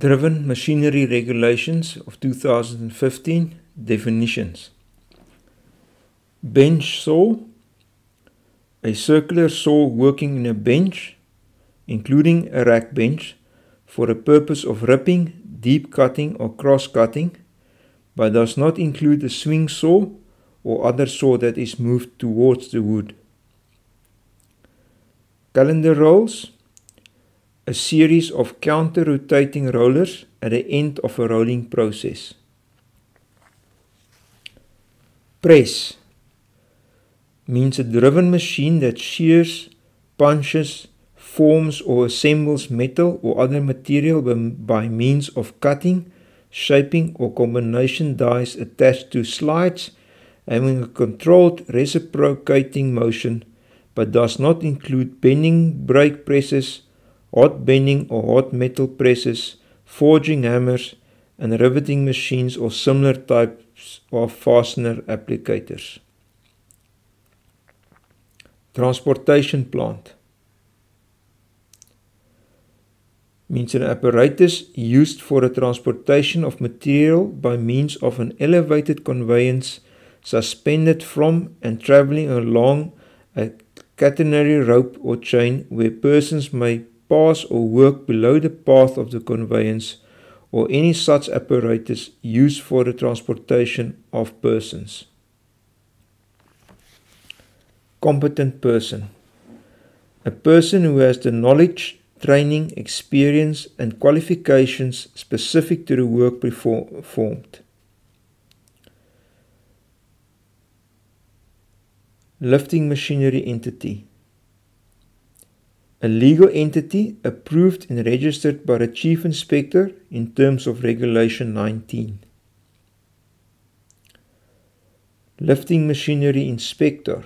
Driven Machinery Regulations of 2015 definitions. Bench saw, a circular saw working in a bench, including a rack bench, for the purpose of ripping, deep cutting or cross cutting, but does not include a swing saw or other saw that is moved towards the wood. Calendar rolls, a series of counter-rotating rollers at the end of a rolling process. Press means a driven machine that shears, punches, forms or assembles metal or other material by means of cutting, shaping or combination dies attached to slides, having a controlled reciprocating motion, but does not include bending brake presses, hot bending or hot metal presses, forging hammers, and riveting machines or similar types of fastener applicators. Transportation plant means an apparatus used for the transportation of material by means of an elevated conveyance suspended from and traveling along a catenary rope or chain where persons may pass or work below the path of the conveyance, or any such apparatus used for the transportation of persons. Competent person. A person who has the knowledge, training, experience and qualifications specific to the work performed. Lifting machinery entity. A legal entity approved and registered by the Chief Inspector in terms of Regulation 19. Lifting machinery inspector.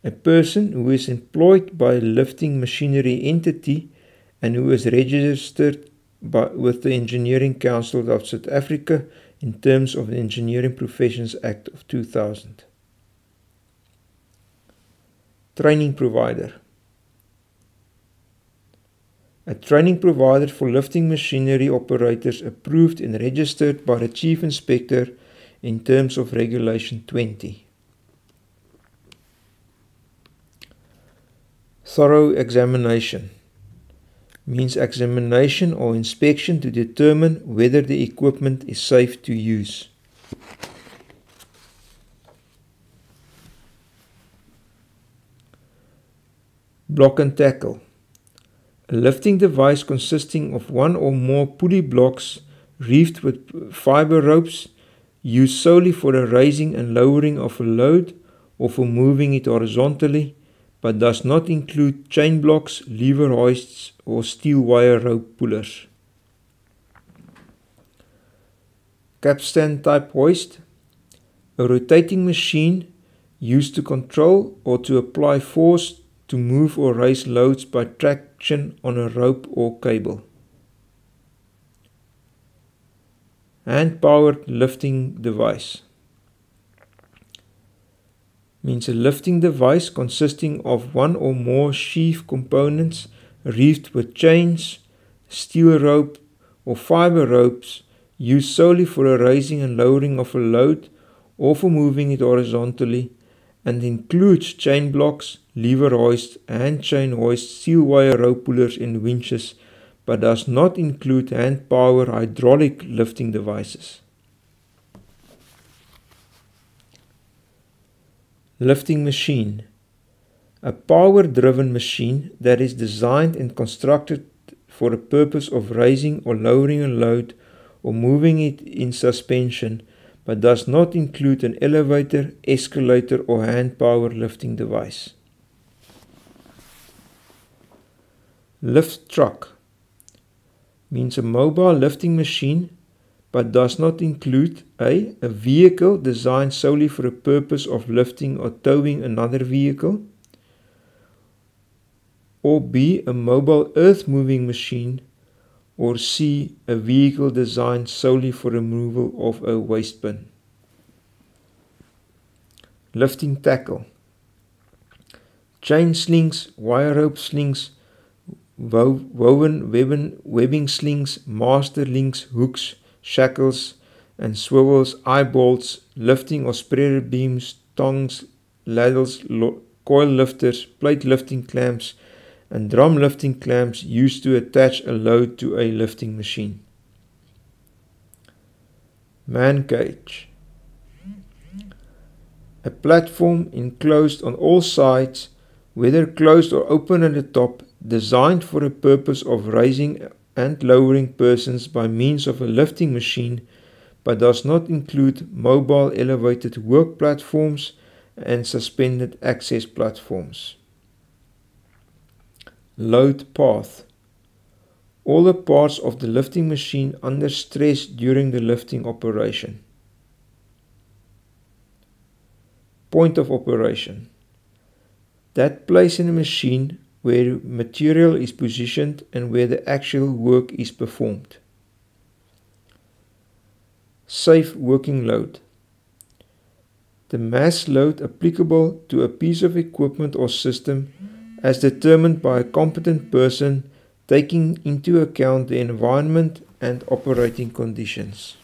A person who is employed by a lifting machinery entity and who is registered with the Engineering Council of South Africa in terms of the Engineering Professions Act of 2000. Training provider. A training provider for lifting machinery operators approved and registered by the Chief Inspector in terms of Regulation 20. Thorough examination means examination or inspection to determine whether the equipment is safe to use. Block and tackle. A lifting device consisting of one or more pulley blocks reefed with fiber ropes used solely for the raising and lowering of a load or for moving it horizontally, but does not include chain blocks, lever hoists or steel wire rope pullers. Capstan type hoist. A rotating machine used to control or to apply force to move or raise loads by traction on a rope or cable. Hand-powered lifting device means a lifting device consisting of one or more sheave components reefed with chains, steel rope or fiber ropes used solely for the raising and lowering of a load or for moving it horizontally, and includes chain blocks, lever hoists, hand chain hoists, steel wire rope pullers and winches, but does not include hand-power hydraulic lifting devices. Lifting machine. A power-driven machine that is designed and constructed for the purpose of raising or lowering a load or moving it in suspension, but does not include an elevator, escalator or hand-power lifting device. Lift truck means a mobile lifting machine, but does not include a vehicle designed solely for the purpose of lifting or towing another vehicle, or B, a mobile earth-moving machine, or C, a vehicle designed solely for removal of a waste bin. Lifting tackle. Chain slings, wire rope slings, woven webbing slings, master links, hooks, shackles and swivels, eye bolts, lifting or spreader beams, tongs, ladles, coil lifters, plate lifting clamps and drum lifting clamps used to attach a load to a lifting machine. Man cage. A platform enclosed on all sides, whether closed or open at the top, designed for the purpose of raising and lowering persons by means of a lifting machine, but does not include mobile elevated work platforms and suspended access platforms. Load path. All the parts of the lifting machine under stress during the lifting operation. Point of operation. That place in the machine where material is positioned and where the actual work is performed. Safe working load. The mass load applicable to a piece of equipment or system as determined by a competent person taking into account the environment and operating conditions.